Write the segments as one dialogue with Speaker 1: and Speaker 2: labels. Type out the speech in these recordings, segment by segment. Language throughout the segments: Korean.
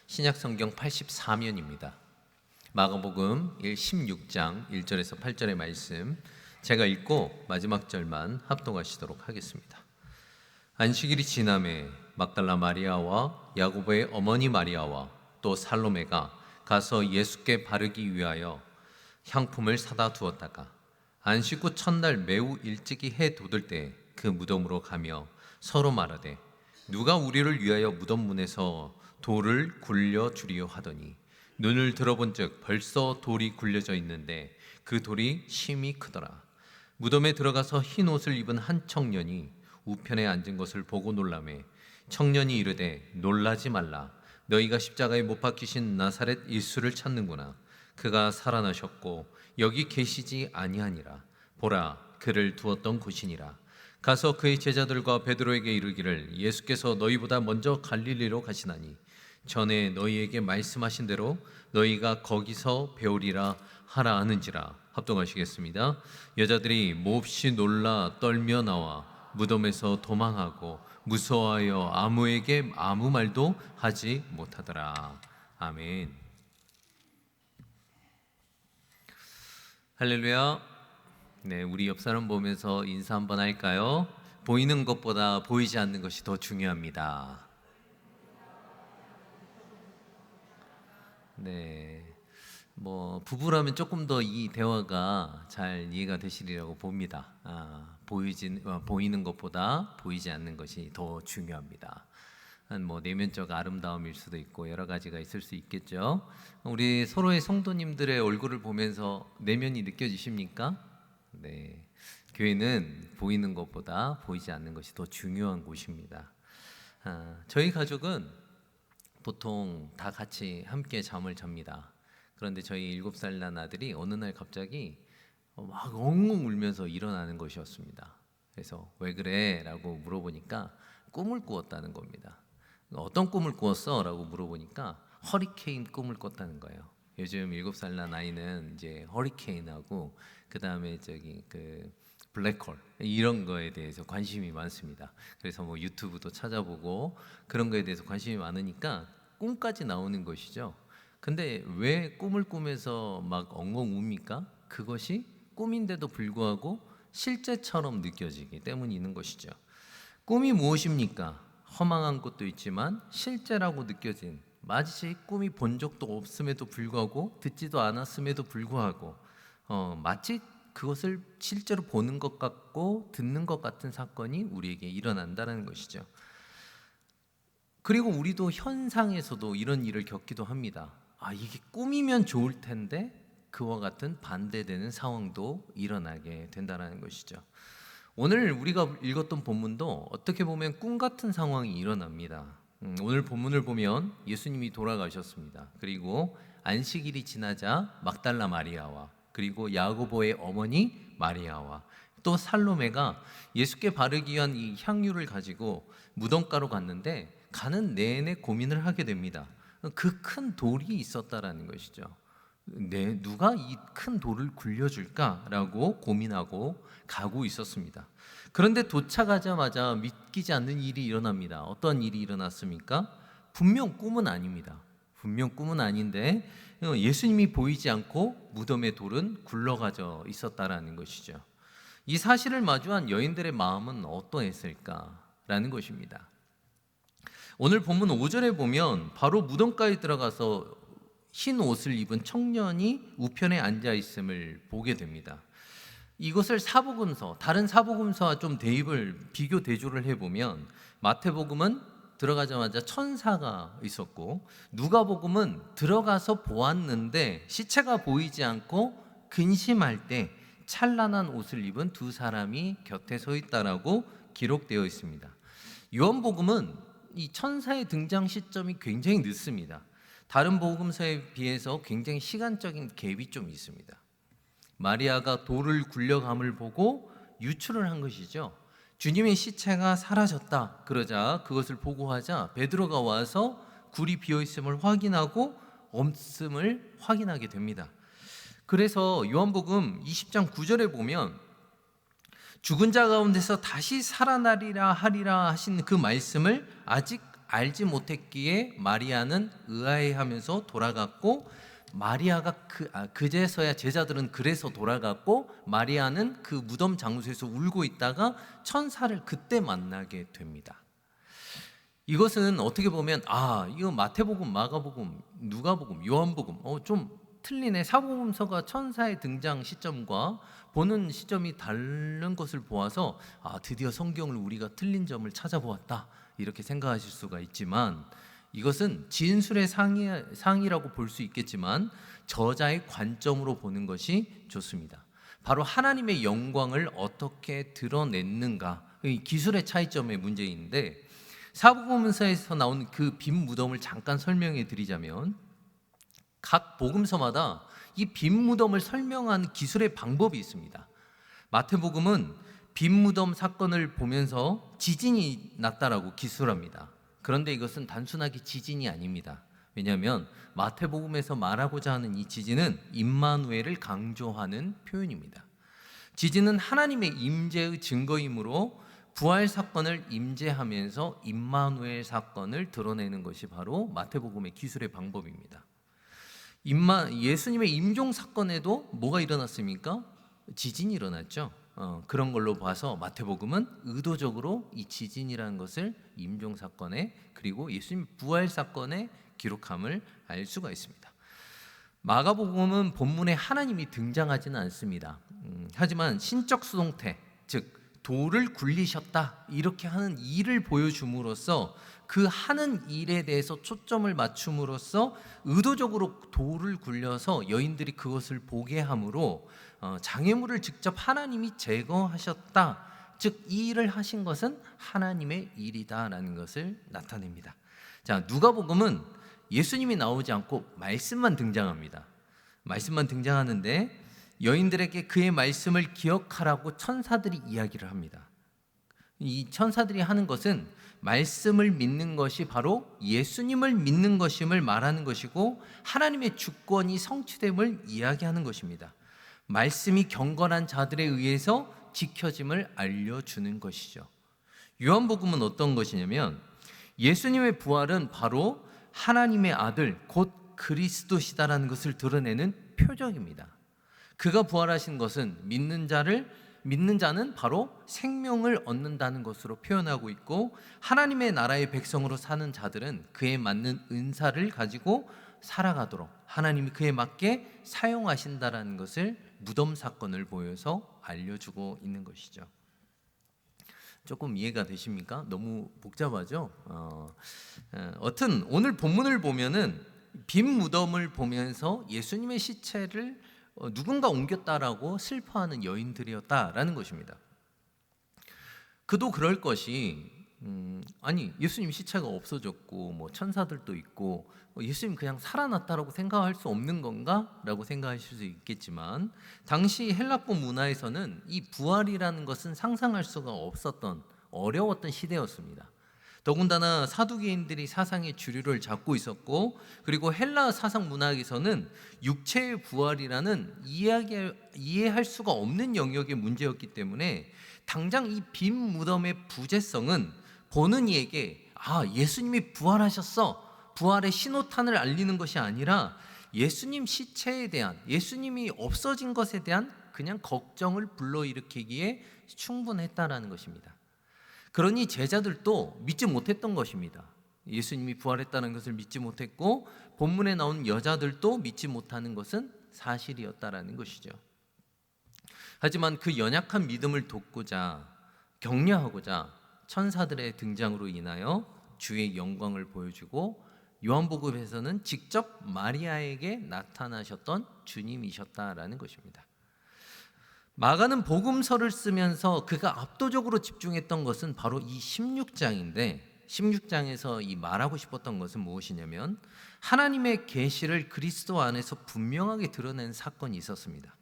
Speaker 1: 신약성경 84면입니다. 마가복음 16장 1절에서 8절의 말씀 제가 읽고 마지막 절만 합독하시도록 하겠습니다. 안식일이 지남에 막달라 마리아와 야고보의 어머니 마리아와 또 살로메가 가서 예수께 바르기 위하여 향품을 사다 두었다가 안식 후 첫날 매우 일찍이 해 돋을 때 그 무덤으로 가며 서로 말하되 누가 우리를 위하여 무덤 문에서 돌을 굴려 주리요 하더니 눈을 들어본즉 벌써 돌이 굴려져 있는데 그 돌이 심히 크더라. 무덤에 들어가서 흰 옷을 입은 한 청년이 우편에 앉은 것을 보고 놀라매 청년이 이르되 놀라지 말라. 너희가 십자가에 못 박히신 나사렛 예수를 찾는구나. 그가 살아나셨고 여기 계시지 아니하니라. 보라, 그를 두었던 곳이니라. 가서 그의 제자들과 베드로에게 이르기를 예수께서 너희보다 먼저 갈릴리로 가시나니 전에 너희에게 말씀하신 대로 너희가 거기서 배우리라 하라 하는지라. 합동하시겠습니다. 여자들이 몹시 놀라 떨며 나와 무덤에서 도망하고 무서워하여 아무에게 아무 말도 하지 못하더라. 아멘. 할렐루야. 네, 우리 옆 사람 보면서 인사 한번 할까요? 보이는 것보다 보이지 않는 것이 더 중요합니다. 네, 부부라면 조금 더 이 대화가 잘 이해가 되시리라고 봅니다. 보이는 것보다 보이지 않는 것이 더 중요합니다. 내면적 아름다움일 수도 있고 여러 가지가 있을 수 있겠죠. 우리 서로의 성도님들의 얼굴을 보면서 내면이 느껴지십니까? 네, 교회는 보이는 것보다 보이지 않는 것이 더 중요한 곳입니다. 저희 가족은 보통 다 같이 함께 잠을 잡니다. 그런데 저희 7살 난 아들이 어느 날 갑자기 막 엉엉 울면서 일어나는 것이었습니다. 그래서 왜 그래? 라고 물어보니까 꿈을 꾸었다는 겁니다. 어떤 꿈을 꾸었어? 라고 물어보니까 허리케인 꿈을 꿨다는 거예요. 요즘 7살 난 아이는 이제 허리케인하고 그 다음에 블랙홀 이런 거에 대해서 관심이 많습니다. 그래서 유튜브도 찾아보고 그런 거에 대해서 관심이 많으니까 꿈까지 나오는 것이죠. 근데 왜 꿈을 꾸면서 막 엉엉 웁니까? 그것이 꿈인데도 불구하고 실제처럼 느껴지기 때문인 것이죠. 꿈이 무엇입니까? 허망한 것도 있지만 실제라고 느껴진, 마치 꿈이 본 적도 없음에도 불구하고 듣지도 않았음에도 불구하고 마치 그것을 실제로 보는 것 같고 듣는 것 같은 사건이 우리에게 일어난다는 것이죠. 그리고 우리도 현상에서도 이런 일을 겪기도 합니다. 이게 꿈이면 좋을 텐데 그와 같은 반대되는 상황도 일어나게 된다는 것이죠. 오늘 우리가 읽었던 본문도 어떻게 보면 꿈 같은 상황이 일어납니다. 오늘 본문을 보면 예수님이 돌아가셨습니다. 그리고 안식일이 지나자 막달라 마리아와 그리고 야고보의 어머니 마리아와 또 살로메가 예수께 바르기 위한 이 향유를 가지고 무덤가로 갔는데 가는 내내 고민을 하게 됩니다. 그 큰 돌이 있었다라는 것이죠. 누가 이 큰 돌을 굴려줄까라고 고민하고 가고 있었습니다. 그런데 도착하자마자 믿기지 않는 일이 일어납니다. 어떤 일이 일어났습니까? 분명 꿈은 아닙니다. 분명 꿈은 아닌데 예수님이 보이지 않고 무덤의 돌은 굴러가져 있었다라는 것이죠. 이 사실을 마주한 여인들의 마음은 어떠했을까라는 것입니다. 오늘 본문 5절에 보면 바로 무덤가에 들어가서 흰 옷을 입은 청년이 우편에 앉아 있음을 보게 됩니다. 이것을 다른 사복음서와 좀 비교 대조를 해보면 마태복음은 들어가자마자 천사가 있었고 누가복음은 들어가서 보았는데 시체가 보이지 않고 근심할 때 찬란한 옷을 입은 두 사람이 곁에 서 있다라고 기록되어 있습니다. 요한복음은 이 천사의 등장 시점이 굉장히 늦습니다. 다른 복음서에 비해서 굉장히 시간적인 갭이 좀 있습니다. 마리아가 돌을 굴려감을 보고 유출을 한 것이죠. 주님의 시체가 사라졌다 그러자 그것을 보고하자 베드로가 와서 굴이 비어있음을 확인하고 없음을 확인하게 됩니다. 그래서 요한복음 20장 9절에 보면 죽은 자 가운데서 다시 살아나리라 하리라 하신 그 말씀을 아직 알지 못했기에 마리아는 의아해하면서 돌아갔고, 마리아가 그제서야 제자들은 그래서 돌아갔고, 마리아는 그 무덤 장소에서 울고 있다가 천사를 그때 만나게 됩니다. 이것은 어떻게 보면 이거 마태복음, 마가복음, 누가복음, 요한복음 좀 틀리네. 사복음서가 천사의 등장 시점과 보는 시점이 다른 것을 보아서 드디어 성경을 우리가 틀린 점을 찾아보았다, 이렇게 생각하실 수가 있지만, 이것은 진술의 상이라고 볼 수 있겠지만 저자의 관점으로 보는 것이 좋습니다. 바로 하나님의 영광을 어떻게 드러냈는가, 기술의 차이점의 문제인데, 사복음서에서 나온 그 빈 무덤을 잠깐 설명해 드리자면, 각 복음서마다 이 빈 무덤을 설명하는 기술의 방법이 있습니다. 마태복음은 빈 무덤 사건을 보면서 지진이 났다라고 기술합니다. 그런데 이것은 단순하게 지진이 아닙니다. 왜냐하면 마태복음에서 말하고자 하는 이 지진은 임마누엘을 강조하는 표현입니다. 지진은 하나님의 임재의 증거이므로 부활 사건을 임재하면서 임마누엘 사건을 드러내는 것이 바로 마태복음의 기술의 방법입니다. 예수님의 임종 사건에도 뭐가 일어났습니까? 지진이 일어났죠. 그런 걸로 봐서 마태복음은 의도적으로 이 지진이라는 것을 임종 사건에, 그리고 예수님 부활 사건에 기록함을 알 수가 있습니다. 마가복음은 본문에 하나님이 등장하지는 않습니다. 하지만 신적 수동태, 즉 돌을 굴리셨다, 이렇게 하는 일을 보여줌으로써 그 하는 일에 대해서 초점을 맞춤으로써 의도적으로 돌을 굴려서 여인들이 그것을 보게 함으로 장애물을 직접 하나님이 제거하셨다, 즉 이 일을 하신 것은 하나님의 일이다라는 것을 나타냅니다. 자, 누가복음은 예수님이 나오지 않고 말씀만 등장합니다. 말씀만 등장하는데 여인들에게 그의 말씀을 기억하라고 천사들이 이야기를 합니다. 이 천사들이 하는 것은 말씀을 믿는 것이 바로 예수님을 믿는 것임을 말하는 것이고, 하나님의 주권이 성취됨을 이야기하는 것입니다. 말씀이 경건한 자들에 의해서 지켜짐을 알려주는 것이죠. 요한복음은 어떤 것이냐면, 예수님의 부활은 바로 하나님의 아들 곧 그리스도시다라는 것을 드러내는 표적입니다. 그가 부활하신 것은 믿는 자는 바로 생명을 얻는다는 것으로 표현하고 있고, 하나님의 나라의 백성으로 사는 자들은 그에 맞는 은사를 가지고 살아가도록 하나님이 그에 맞게 사용하신다라는 것을 무덤 사건을 보여서 알려주고 있는 것이죠. 조금 이해가 되십니까? 너무 복잡하죠? 어떤 오늘 본문을 보면은 빈 무덤을 보면서 예수님의 시체를 누군가 옮겼다라고 슬퍼하는 여인들이었다라는 것입니다. 그도 그럴 것이 아니 예수님 시체가 없어졌고 뭐 천사들도 있고 예수님 그냥 살아났다라고 생각할 수 없는 건가? 라고 생각하실 수 있겠지만, 당시 헬라권 문화에서는 이 부활이라는 것은 상상할 수가 없었던 어려웠던 시대였습니다. 더군다나 사두개인들이 사상의 주류를 잡고 있었고, 그리고 헬라 사상 문학에서는 육체의 부활이라는 이해할 수가 없는 영역의 문제였기 때문에 당장 이 빈 무덤의 부재성은 보는 이에게 예수님이 부활하셨어, 부활의 신호탄을 알리는 것이 아니라 예수님 시체에 대한, 예수님이 없어진 것에 대한 그냥 걱정을 불러일으키기에 충분했다라는 것입니다. 그러니 제자들도 믿지 못했던 것입니다. 예수님이 부활했다는 것을 믿지 못했고, 본문에 나온 여자들도 믿지 못하는 것은 사실이었다라는 것이죠. 하지만 그 연약한 믿음을 돕고자, 격려하고자 천사들의 등장으로 인하여 주의 영광을 보여주고, 요한복음에서는 직접 마리아에게 나타나셨던 주님이셨다라는 것입니다. 마가는 복음서를 쓰면서 그가 압도적으로 집중했던 것은 바로 이 16장인데, 16장에서 이 말하고 싶었던 것은 무엇이냐면, 하나님의 계시를 그리스도 안에서 분명하게 드러낸 사건이 있었습니다.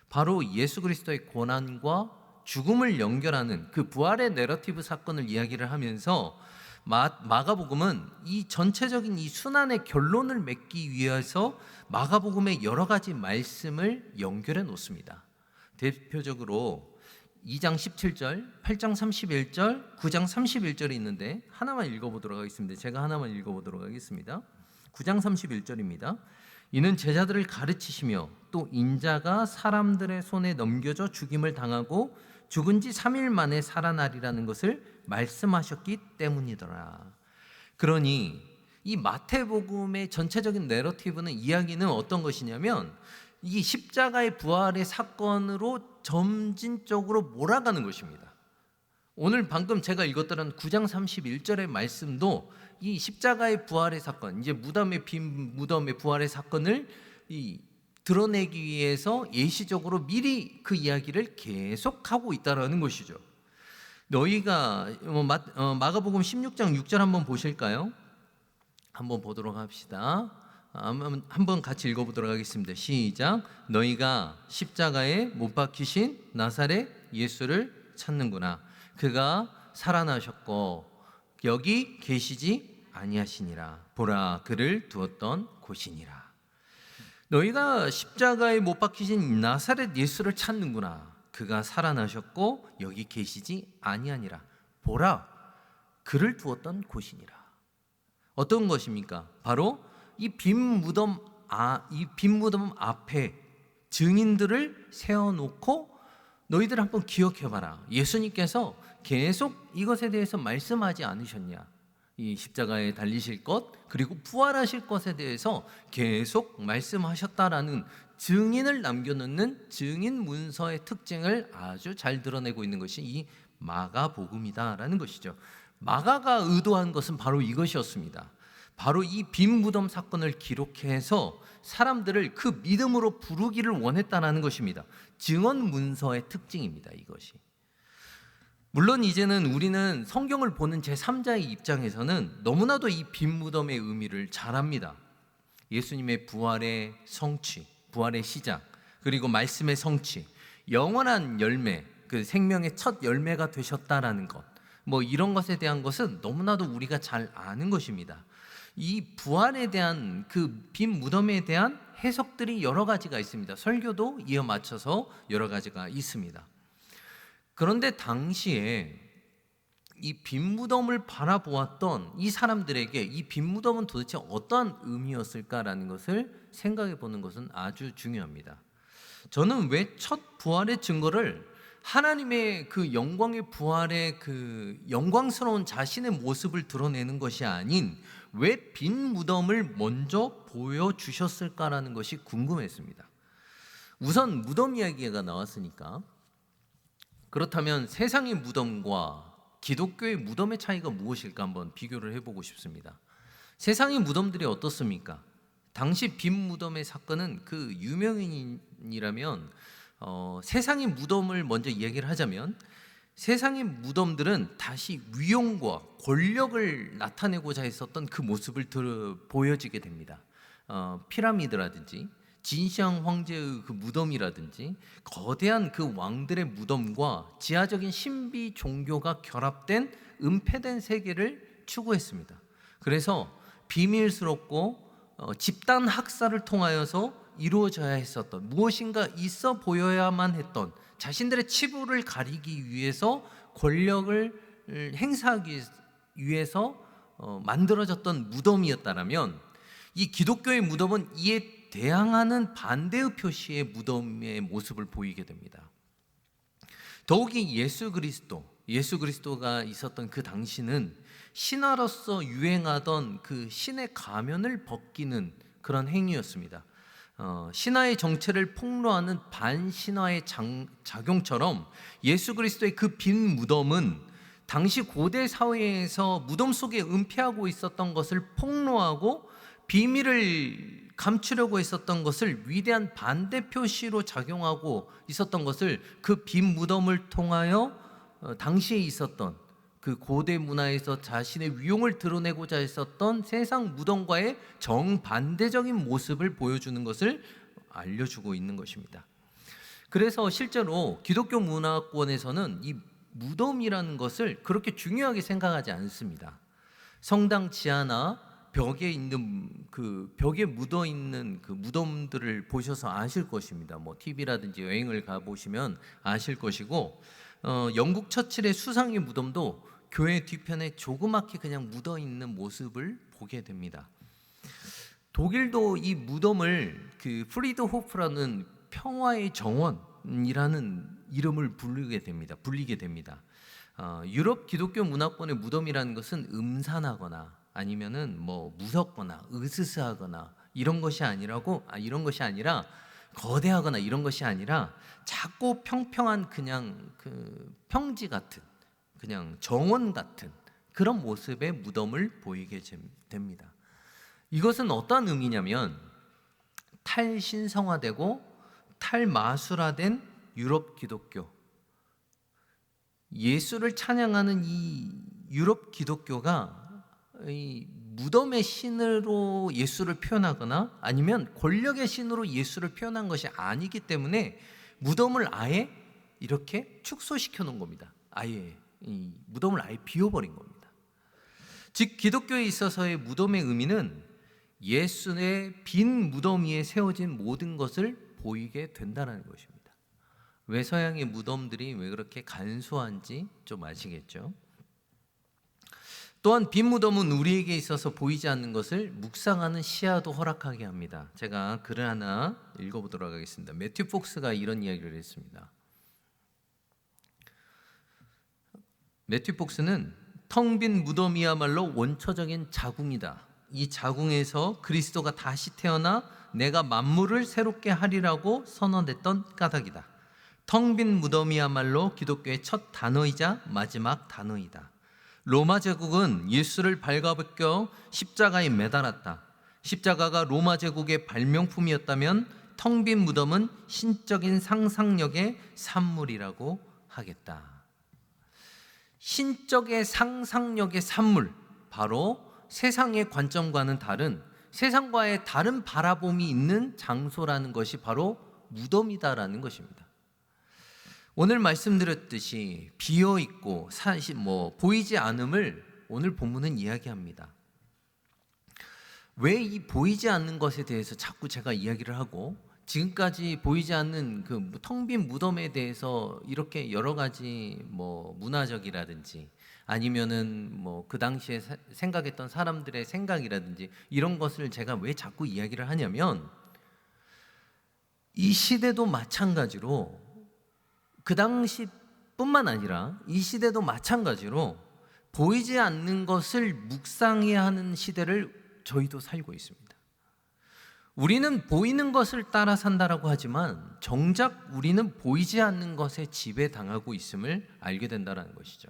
Speaker 1: 바로 예수 그리스도의 고난과 죽음을 연결하는 그 부활의 내러티브 사건을 이야기를 하면서 마가복음은 이 전체적인 이 순환의 결론을 맺기 위해서 마가복음의 여러 가지 말씀을 연결해 놓습니다. 대표적으로 2장 17절, 8장 31절, 9장 31절이 있는데 하나만 읽어보도록 하겠습니다. 제가 하나만 읽어보도록 하겠습니다. 9장 31절입니다. 이는 제자들을 가르치시며 또 인자가 사람들의 손에 넘겨져 죽임을 당하고 죽은 지 3일 만에 살아나리라는 것을 말씀하셨기 때문이더라. 그러니 이 마태복음의 전체적인 내러티브는, 이야기는 어떤 것이냐면 이 십자가의 부활의 사건으로 점진적으로 몰아가는 것입니다. 오늘 방금 제가 읽었던 9장 31절의 말씀도 이 십자가의 부활의 사건, 이제 무덤의 빈 무덤의 부활의 사건을 드러내기 위해서 예시적으로 미리 그 이야기를 계속하고 있다라는 것이죠. 너희가 마가복음 16장 6절 한번 보실까요? 한번 보도록 합시다. 한번 같이 읽어보도록 하겠습니다. 시작. 너희가 십자가에 못 박히신 나사렛 예수를 찾는구나. 그가 살아나셨고 여기 계시지 아니하시니라. 보라, 그를 두었던 곳이니라. 너희가 십자가에 못 박히신 나사렛 예수를 찾는구나. 그가 살아나셨고 여기 계시지 아니하니라. 보라, 그를 두었던 곳이니라. 어떤 것입니까? 바로 이 빈 무덤 앞에 증인들을 세워놓고 너희들 한번 기억해봐라. 예수님께서 계속 이것에 대해서 말씀하지 않으셨냐? 이 십자가에 달리실 것, 그리고 부활하실 것에 대해서 계속 말씀하셨다라는 증인을 남겨놓는 증인 문서의 특징을 아주 잘 드러내고 있는 것이 이 마가복음이다라는 것이죠. 마가가 의도한 것은 바로 이것이었습니다. 바로 이 빈 무덤 사건을 기록해서 사람들을 그 믿음으로 부르기를 원했다는 것입니다. 증언 문서의 특징입니다. 이것이. 물론 이제는 우리는 성경을 보는 제3자의 입장에서는 너무나도 이 빈 무덤의 의미를 잘 압니다. 예수님의 부활의 성취, 부활의 시작, 그리고 말씀의 성취, 영원한 열매, 그 생명의 첫 열매가 되셨다라는 것, 이런 것에 대한 것은 너무나도 우리가 잘 아는 것입니다. 이 부활에 대한 그 빈 무덤에 대한 해석들이 여러 가지가 있습니다. 설교도 이어 맞춰서 여러 가지가 있습니다. 그런데 당시에 이 빈 무덤을 바라보았던 이 사람들에게 이 빈 무덤은 도대체 어떠한 의미였을까라는 것을 생각해 보는 것은 아주 중요합니다. 저는 왜 첫 부활의 증거를 하나님의 그 영광의 부활의 그 영광스러운 자신의 모습을 드러내는 것이 아닌 왜 빈 무덤을 먼저 보여주셨을까라는 것이 궁금했습니다. 우선 무덤 이야기가 나왔으니까, 그렇다면 세상의 무덤과 기독교의 무덤의 차이가 무엇일까 한번 비교를 해보고 싶습니다. 세상의 무덤들이 어떻습니까? 당시 빈 무덤의 사건은 그 유명인이라면 세상의 무덤을 먼저 이야기를 하자면, 세상의 무덤들은 다시 위용과 권력을 나타내고자 했었던 그 모습을 보여지게 됩니다. 피라미드라든지 진시황 황제의 그 무덤이라든지 거대한 그 왕들의 무덤과 지하적인 신비 종교가 결합된 은폐된 세계를 추구했습니다. 그래서 비밀스럽고 집단 학살을 통하여서 이루어져야 했었던, 무엇인가 있어 보여야만 했던, 자신들의 치부를 가리기 위해서 권력을 행사하기 위해서 만들어졌던 무덤이었다면, 이 기독교의 무덤은 이에 대항하는 반대의 표시의 무덤의 모습을 보이게 됩니다. 더욱이 예수 그리스도가 있었던 그 당시는 신하로서 유행하던 그 신의 가면을 벗기는 그런 행위였습니다. 신화의 정체를 폭로하는 반신화의 작용처럼 예수 그리스도의 그 빈 무덤은 당시 고대 사회에서 무덤 속에 은폐하고 있었던 것을 폭로하고 비밀을 감추려고 했었던 것을 위대한 반대 표시로 작용하고 있었던 것을 그 빈 무덤을 통하여 당시에 있었던 그 고대 문화에서 자신의 위용을 드러내고자 했었던 세상 무덤과의 정반대적인 모습을 보여주는 것을 알려주고 있는 것입니다. 그래서 실제로 기독교 문화권에서는 이 무덤이라는 것을 그렇게 중요하게 생각하지 않습니다. 성당 지하나 벽에 묻어 있는 그 무덤들을 보셔서 아실 것입니다. TV라든지 여행을 가 보시면 아실 것이고, 영국 처칠의 수상의 무덤도 교회 뒤편에 조그맣게 그냥 묻어 있는 모습을 보게 됩니다. 독일도 이 무덤을 그 프리드호프라는 평화의 정원이라는 이름을 불리게 됩니다. 유럽 기독교 문화권의 무덤이라는 것은 음산하거나 아니면은 뭐 무섭거나 으스스하거나 이런 것이 아니라 거대하거나 이런 것이 아니라 작고 평평한 그냥 그 평지 같은 그냥 정원 같은 그런 모습의 무덤을 보이게 됩니다. 이것은 어떠한 의미냐면 탈신성화되고 탈마술화된 유럽 기독교, 예수를 찬양하는 이 유럽 기독교가 이 무덤의 신으로 예수를 표현하거나 아니면 권력의 신으로 예수를 표현한 것이 아니기 때문에 무덤을 아예 이렇게 축소시켜 놓은 겁니다. 아예 이 무덤을 아예 비워버린 겁니다. 즉 기독교에 있어서의 무덤의 의미는 예수의 빈 무덤 위에 세워진 모든 것을 보이게 된다는 것입니다. 왜 서양의 무덤들이 왜 그렇게 간소한지 좀 아시겠죠? 또한 빈 무덤은 우리에게 있어서 보이지 않는 것을 묵상하는 시야도 허락하게 합니다. 제가 글을 하나 읽어보도록 하겠습니다. 매튜 폭스가 이런 이야기를 했습니다. 매튜 폭스는 텅 빈 무덤이야말로 원초적인 자궁이다. 이 자궁에서 그리스도가 다시 태어나 내가 만물을 새롭게 하리라고 선언했던 까닭이다. 텅 빈 무덤이야말로 기독교의 첫 단어이자 마지막 단어이다. 로마 제국은 예수를 발가벗겨 십자가에 매달았다. 십자가가 로마 제국의 발명품이었다면 텅 빈 무덤은 신적인 상상력의 산물이라고 하겠다. 신적의 상상력의 산물, 바로 세상의 관점과는 다른, 세상과의 다른 바라봄이 있는 장소라는 것이 바로 무덤이다라는 것입니다. 오늘 말씀드렸듯이 비어 있고 보이지 않음을 오늘 본문은 이야기합니다. 왜 이 보이지 않는 것에 대해서 자꾸 제가 이야기를 하고 지금까지 보이지 않는 그 텅 빈 무덤에 대해서 이렇게 여러 가지 문화적이라든지 아니면은 그 당시에 생각했던 사람들의 생각이라든지 이런 것을 제가 왜 자꾸 이야기를 하냐면 이 시대도 마찬가지로 그 당시뿐만 아니라 이 시대도 마찬가지로 보이지 않는 것을 묵상해야 하는 시대를 저희도 살고 있습니다. 우리는 보이는 것을 따라 산다라고 하지만 정작 우리는 보이지 않는 것에 지배당하고 있음을 알게 된다는 것이죠.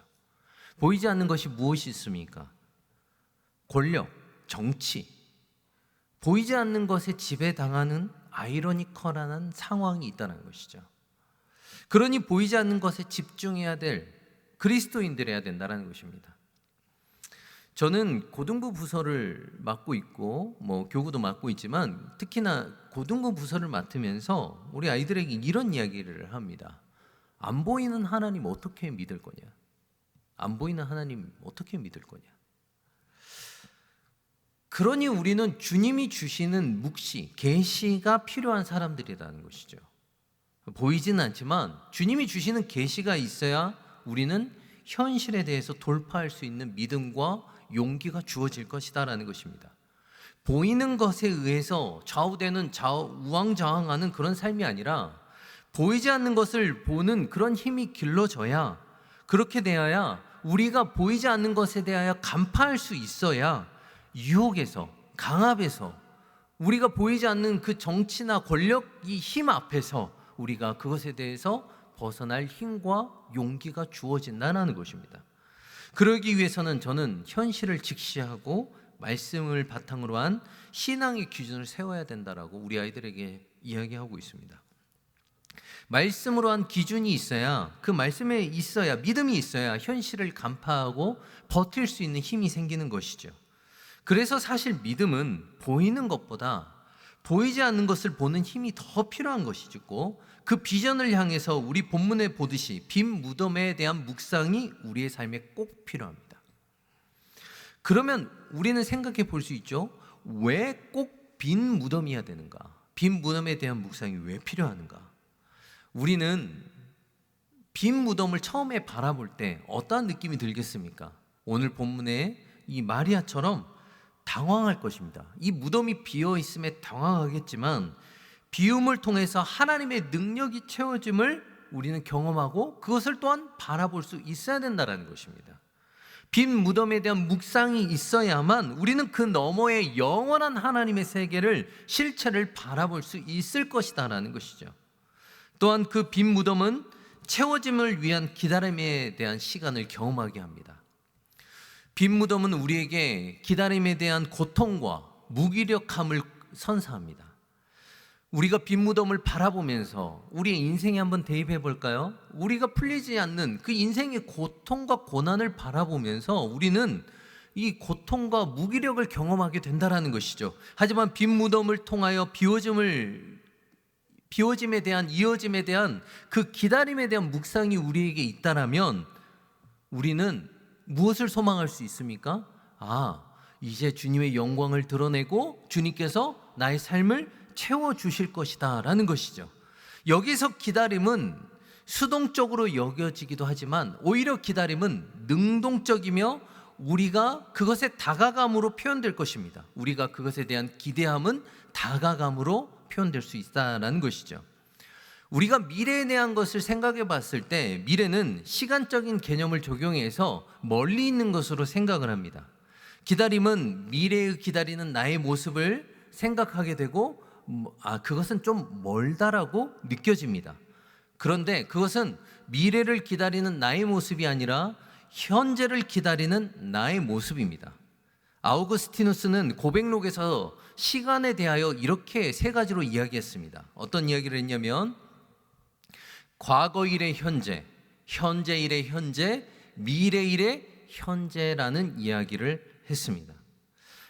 Speaker 1: 보이지 않는 것이 무엇이 있습니까? 권력, 정치. 보이지 않는 것에 지배당하는 아이러니컬한 상황이 있다는 것이죠. 그러니 보이지 않는 것에 집중해야 될 그리스도인들이어야 된다는 것입니다. 저는 고등부 부서를 맡고 있고 교구도 맡고 있지만 특히나 고등부 부서를 맡으면서 우리 아이들에게 이런 이야기를 합니다. 안 보이는 하나님 어떻게 믿을 거냐? 안 보이는 하나님 어떻게 믿을 거냐? 그러니 우리는 주님이 주시는 묵시, 계시가 필요한 사람들이라는 것이죠. 보이지는 않지만 주님이 주시는 계시가 있어야 우리는 현실에 대해서 돌파할 수 있는 믿음과 용기가 주어질 것이다라는 것입니다. 보이는 것에 의해서 좌우되는 우왕좌왕하는 그런 삶이 아니라 보이지 않는 것을 보는 그런 힘이 길러져야, 그렇게 되어야 우리가 보이지 않는 것에 대하여 간파할 수 있어야 유혹에서, 강압에서, 우리가 보이지 않는 그 정치나 권력이 힘 앞에서 우리가 그것에 대해서 벗어날 힘과 용기가 주어진다는 것입니다. 그러기 위해서는 저는 현실을 직시하고 말씀을 바탕으로 한 신앙의 기준을 세워야 된다라고 우리 아이들에게 이야기하고 있습니다. 말씀으로 한 기준이 있어야, 그 말씀에 있어야, 믿음이 있어야 현실을 간파하고 버틸 수 있는 힘이 생기는 것이죠. 그래서 사실 믿음은 보이는 것보다 보이지 않는 것을 보는 힘이 더 필요한 것이고, 그 비전을 향해서 우리 본문에 보듯이 빈 무덤에 대한 묵상이 우리의 삶에 꼭 필요합니다. 그러면 우리는 생각해 볼 수 있죠. 왜 꼭 빈 무덤이어야 되는가? 빈 무덤에 대한 묵상이 왜 필요한가? 우리는 빈 무덤을 처음에 바라볼 때 어떠한 느낌이 들겠습니까? 오늘 본문의 이 마리아처럼 당황할 것입니다. 이 무덤이 비어 있음에 당황하겠지만 비움을 통해서 하나님의 능력이 채워짐을 우리는 경험하고 그것을 또한 바라볼 수 있어야 된다는 것입니다. 빈 무덤에 대한 묵상이 있어야만 우리는 그 너머의 영원한 하나님의 세계를 실체를 바라볼 수 있을 것이다라는 것이죠. 또한 그 빈 무덤은 채워짐을 위한 기다림에 대한 시간을 경험하게 합니다. 빈 무덤은 우리에게 기다림에 대한 고통과 무기력함을 선사합니다. 우리가 빈 무덤을 바라보면서 우리의 인생에 한번 대입해 볼까요? 우리가 풀리지 않는 그 인생의 고통과 고난을 바라보면서 우리는 이 고통과 무기력을 경험하게 된다는 것이죠. 하지만 빈 무덤을 통하여 비워짐에 대한 이어짐에 대한 그 기다림에 대한 묵상이 우리에게 있다라면 우리는 무엇을 소망할 수 있습니까? 이제 주님의 영광을 드러내고 주님께서 나의 삶을 채워주실 것이다 라는 것이죠. 여기서 기다림은 수동적으로 여겨지기도 하지만 오히려 기다림은 능동적이며 우리가 그것에 다가감으로 표현될 것입니다. 우리가 그것에 대한 기대함은 다가감으로 표현될 수 있다는 것이죠. 우리가 미래에 대한 것을 생각해 봤을 때 미래는 시간적인 개념을 적용해서 멀리 있는 것으로 생각을 합니다. 기다림은 미래의 기다리는 나의 모습을 생각하게 되고 그것은 좀 멀다라고 느껴집니다. 그런데 그것은 미래를 기다리는 나의 모습이 아니라 현재를 기다리는 나의 모습입니다. 아우구스티누스는 고백록에서 시간에 대하여 이렇게 세 가지로 이야기했습니다. 어떤 이야기를 했냐면 과거일의 현재, 현재일의 현재, 미래일의 현재라는 이야기를 했습니다.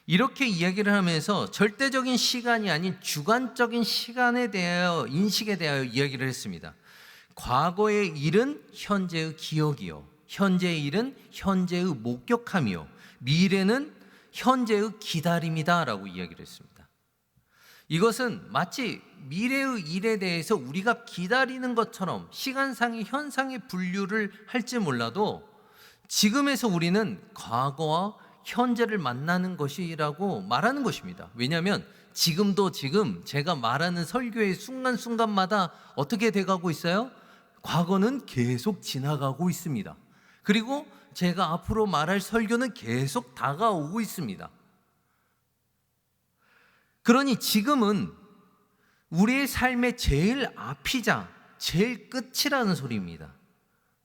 Speaker 1: 이렇게 이야기를 하면서 절대적인 시간이 아닌 주관적인 시간에 대하여 인식에 대하여 이야기를 했습니다. 과거의 일은 현재의 기억이요, 현재의 일은 현재의 목격함이요, 미래는 현재의 기다림이다 라고 이야기를 했습니다. 이것은 마치 미래의 일에 대해서 우리가 기다리는 것처럼 시간상의 현상의 분류를 할지 몰라도 지금에서 우리는 과거와 현재를 만나는 것이라고 말하는 것입니다. 왜냐하면 지금도 지금 제가 말하는 설교의 순간순간마다 어떻게 돼가고 있어요? 과거는 계속 지나가고 있습니다. 그리고 제가 앞으로 말할 설교는 계속 다가오고 있습니다. 그러니 지금은 우리의 삶의 제일 앞이자 제일 끝이라는 소리입니다.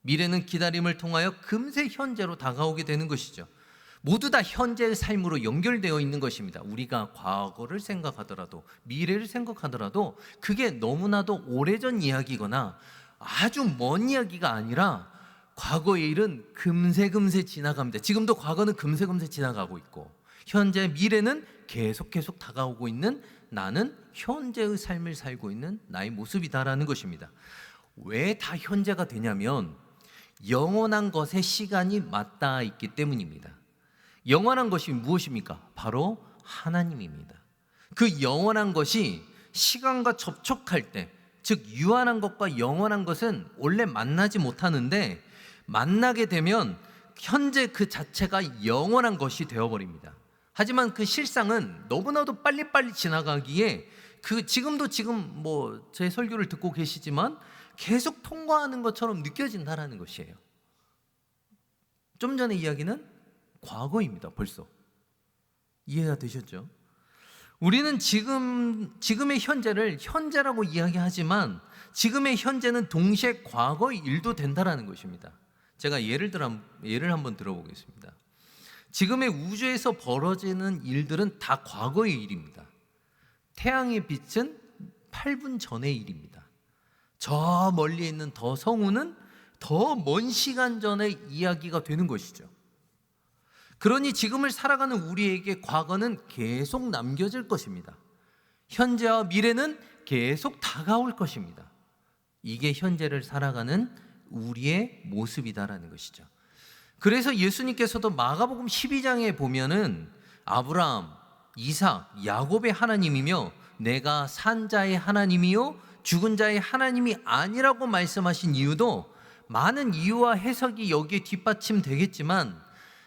Speaker 1: 미래는 기다림을 통하여 금세 현재로 다가오게 되는 것이죠. 모두 다 현재의 삶으로 연결되어 있는 것입니다. 우리가 과거를 생각하더라도 미래를 생각하더라도 그게 너무나도 오래전 이야기거나 아주 먼 이야기가 아니라 과거의 일은 금세 지나갑니다. 지금도 과거는 금세 지나가고 있고 현재 미래는 계속 다가오고 있는 나는 현재의 삶을 살고 있는 나의 모습이다라는 것입니다. 왜 다 현재가 되냐면 영원한 것에 시간이 맞닿아 있기 때문입니다. 영원한 것이 무엇입니까? 바로 하나님입니다. 그 영원한 것이 시간과 접촉할 때, 즉 유한한 것과 영원한 것은 원래 만나지 못하는데 만나게 되면 현재 그 자체가 영원한 것이 되어버립니다. 하지만 그 실상은 너무나도 빨리빨리 지나가기에 지금도 제 설교를 듣고 계시지만 계속 통과하는 것처럼 느껴진다는 것이에요. 좀 전의 이야기는 과거입니다. 벌써 이해가 되셨죠? 우리는 지금의 현재를 현재라고 이야기하지만 지금의 현재는 동시에 과거의 일도 된다는 것입니다. 제가 예를 한번 들어보겠습니다. 지금의 우주에서 벌어지는 일들은 다 과거의 일입니다. 태양의 빛은 8분 전의 일입니다. 저 멀리 있는 더 성우는 더 먼 시간 전의 이야기가 되는 것이죠. 그러니 지금을 살아가는 우리에게 과거는 계속 남겨질 것입니다. 현재와 미래는 계속 다가올 것입니다. 이게 현재를 살아가는 우리의 모습이다라는 것이죠. 그래서 예수님께서도 마가복음 12장에 보면은 아브라함, 이삭, 야곱의 하나님이며 내가 산 자의 하나님이요 죽은 자의 하나님이 아니라고 말씀하신 이유도 많은 이유와 해석이 여기에 뒷받침되겠지만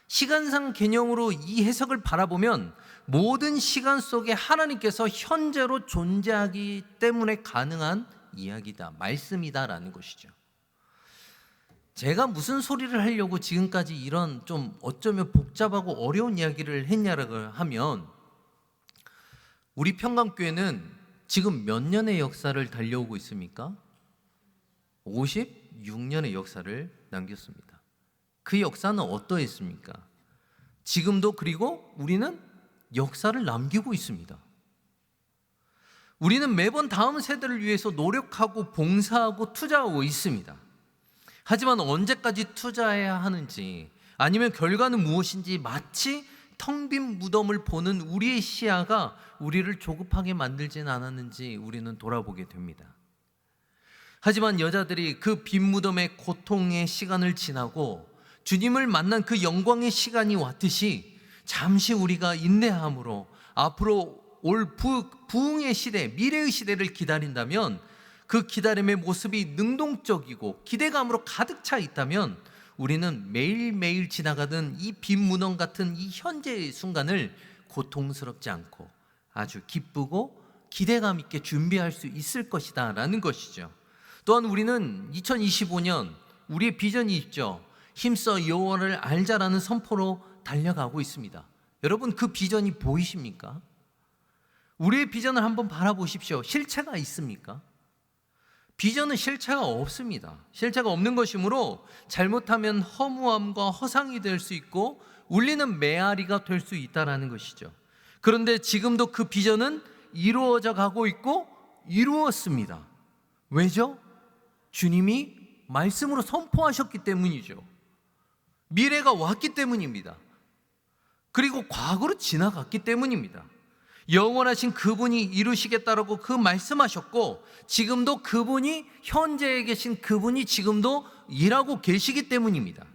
Speaker 1: 시간상 개념으로 이 해석을 바라보면 모든 시간 속에 하나님께서 현재로 존재하기 때문에 가능한 이야기다, 말씀이다라는 것이죠. 제가 무슨 소리를 하려고 지금까지 이런 좀 어쩌면 복잡하고 어려운 이야기를 했냐라고 하면, 우리 평강교회는 지금 몇 년의 역사를 달려오고 있습니까? 56년의 역사를 남겼습니다. 그 역사는 어떠했습니까? 지금도 그리고 우리는 역사를 남기고 있습니다. 우리는 매번 다음 세대를 위해서 노력하고 봉사하고 투자하고 있습니다. 하지만 언제까지 투자해야 하는지, 아니면 결과는 무엇인지 마치 텅 빈 무덤을 보는 우리의 시야가 우리를 조급하게 만들진 않았는지 우리는 돌아보게 됩니다. 하지만 여자들이 그 빈 무덤의 고통의 시간을 지나고 주님을 만난 그 영광의 시간이 왔듯이 잠시 우리가 인내함으로 앞으로 올 부흥의 시대, 미래의 시대를 기다린다면, 그 기다림의 모습이 능동적이고 기대감으로 가득 차 있다면, 우리는 매일매일 지나가던 이 빈 무덤 같은 이 현재의 순간을 고통스럽지 않고 아주 기쁘고 기대감 있게 준비할 수 있을 것이다 라는 것이죠. 또한 우리는 2025년 우리의 비전이 있죠. 힘써 여호와를 알자라는 선포로 달려가고 있습니다. 여러분, 그 비전이 보이십니까? 우리의 비전을 한번 바라보십시오. 실체가 있습니까? 비전은 실체가 없습니다. 실체가 없는 것이므로 잘못하면 허무함과 허상이 될 수 있고 울리는 메아리가 될 수 있다는 것이죠. 그런데 지금도 그 비전은 이루어져 가고 있고 이루었습니다. 왜죠? 주님이 말씀으로 선포하셨기 때문이죠. 미래가 왔기 때문입니다. 그리고 과거로 지나갔기 때문입니다. 영원하신 그분이 이루시겠다라고 그 말씀하셨고, 지금도 그분이, 현재에 계신 그분이 지금도 일하고 계시기 때문입니다.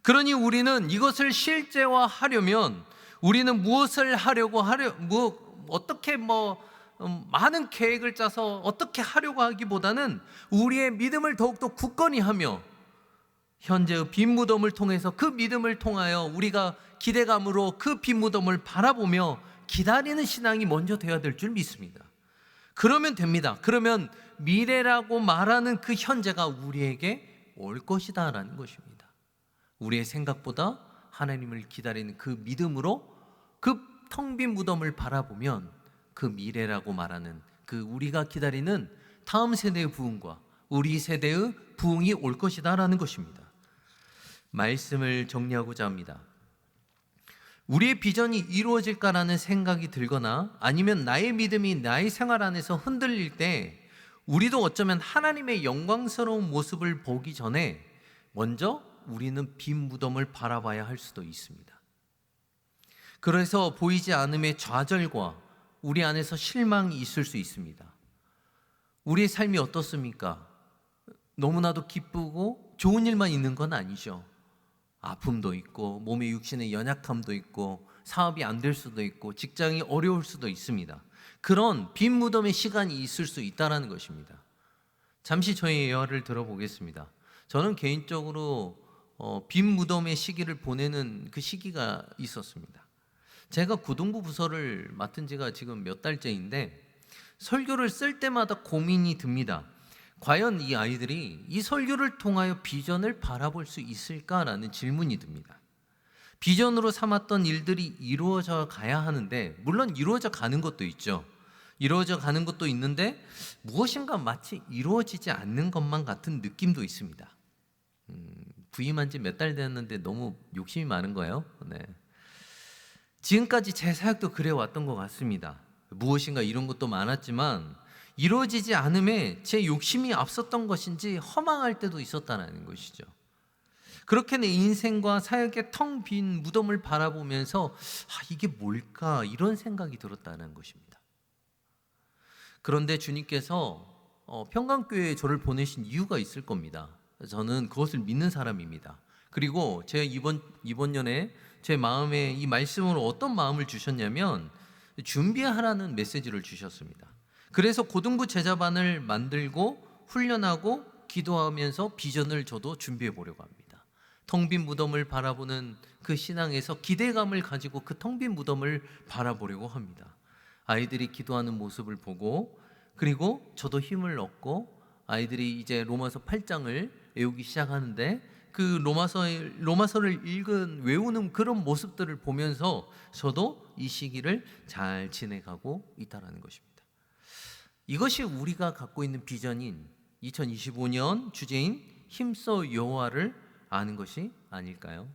Speaker 1: 그러니 우리는 이것을 실제화하려면 우리는 무엇을 하려고 어떻게 많은 계획을 짜서 어떻게 하려고 하기보다는 우리의 믿음을 더욱더 굳건히 하며 현재의 빈 무덤을 통해서, 그 믿음을 통하여 우리가 기대감으로 그 빈 무덤을 바라보며 기다리는 신앙이 먼저 되어야 될 줄 믿습니다. 그러면 됩니다. 그러면 미래라고 말하는 그 현재가 우리에게 올 것이다 라는 것입니다. 우리의 생각보다 하나님을 기다리는 그 믿음으로 그 텅 빈 무덤을 바라보면 그 미래라고 말하는 그 우리가 기다리는 다음 세대의 부흥과 우리 세대의 부흥이 올 것이다 라는 것입니다. 말씀을 정리하고자 합니다. 우리의 비전이 이루어질까라는 생각이 들거나 아니면 나의 믿음이 나의 생활 안에서 흔들릴 때, 우리도 어쩌면 하나님의 영광스러운 모습을 보기 전에 먼저 우리는 빈 무덤을 바라봐야 할 수도 있습니다. 그래서 보이지 않음의 좌절과 우리 안에서 실망이 있을 수 있습니다. 우리의 삶이 어떻습니까? 너무나도 기쁘고 좋은 일만 있는 건 아니죠. 아픔도 있고 몸의 육신의 연약함도 있고 사업이 안 될 수도 있고 직장이 어려울 수도 있습니다. 그런 빈 무덤의 시간이 있을 수 있다는 것입니다. 잠시 저의 예화를 들어보겠습니다. 저는 개인적으로 빈 무덤의 시기를 보내는 그 시기가 있었습니다. 제가 고등부 부서를 맡은 지가 지금 몇 달째인데 설교를 쓸 때마다 고민이 듭니다. 과연 이 아이들이 이 설교를 통하여 비전을 바라볼 수 있을까라는 질문이 듭니다. 비전으로 삼았던 일들이 이루어져 가야 하는데, 물론 이루어져 가는 것도 있죠. 이루어져 가는 것도 있는데 무엇인가 마치 이루어지지 않는 것만 같은 느낌도 있습니다. 부임한 지 몇 달 됐는데 너무 욕심이 많은 거예요. 네. 지금까지 제 사역도 그래왔던 것 같습니다. 무엇인가 이룬 것도 많았지만 이루어지지 않음에 제 욕심이 앞섰던 것인지 허망할 때도 있었다는 것이죠. 그렇게 내 인생과 사역의 텅 빈 무덤을 바라보면서 이게 뭘까, 이런 생각이 들었다는 것입니다. 그런데 주님께서 평강교회에 저를 보내신 이유가 있을 겁니다. 저는 그것을 믿는 사람입니다. 그리고 제가 이번 년에 제 마음에 이 말씀으로 어떤 마음을 주셨냐면, 준비하라는 메시지를 주셨습니다. 그래서 고등부 제자반을 만들고 훈련하고 기도하면서 비전을 저도 준비해 보려고 합니다. 텅 빈 무덤을 바라보는 그 신앙에서 기대감을 가지고 그 텅 빈 무덤을 바라보려고 합니다. 아이들이 기도하는 모습을 보고, 그리고 저도 힘을 얻고, 아이들이 이제 로마서 8장을 외우기 시작하는데 그 로마서를 외우는 그런 모습들을 보면서 저도 이 시기를 잘 지내가고 있다는 것입니다. 이것이 우리가 갖고 있는 비전인 2025년 주제인 힘써 여호와를 아는 것이 아닐까요?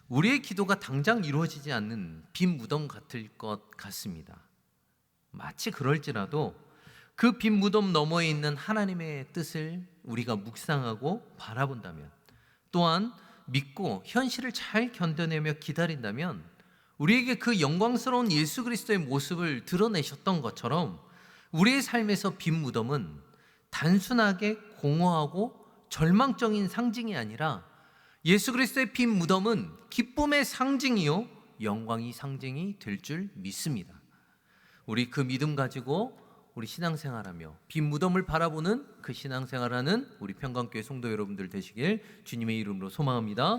Speaker 1: 우리의 기도가 당장 이루어지지 않는 빈 무덤 같을 것 같습니다. 마치 그럴지라도 그 빈 무덤 너머에 있는 하나님의 뜻을 우리가 묵상하고 바라본다면, 또한 믿고 현실을 잘 견뎌내며 기다린다면 우리에게 그 영광스러운 예수 그리스도의 모습을 드러내셨던 것처럼 우리의 삶에서 빈 무덤은 단순하게 공허하고 절망적인 상징이 아니라 예수 그리스도의 빈 무덤은 기쁨의 상징이요 영광의 상징이 될 줄 믿습니다. 우리 그 믿음 가지고 우리 신앙생활하며 빈 무덤을 바라보는 그 신앙생활하는 우리 평강교회 성도 여러분들 되시길 주님의 이름으로 소망합니다.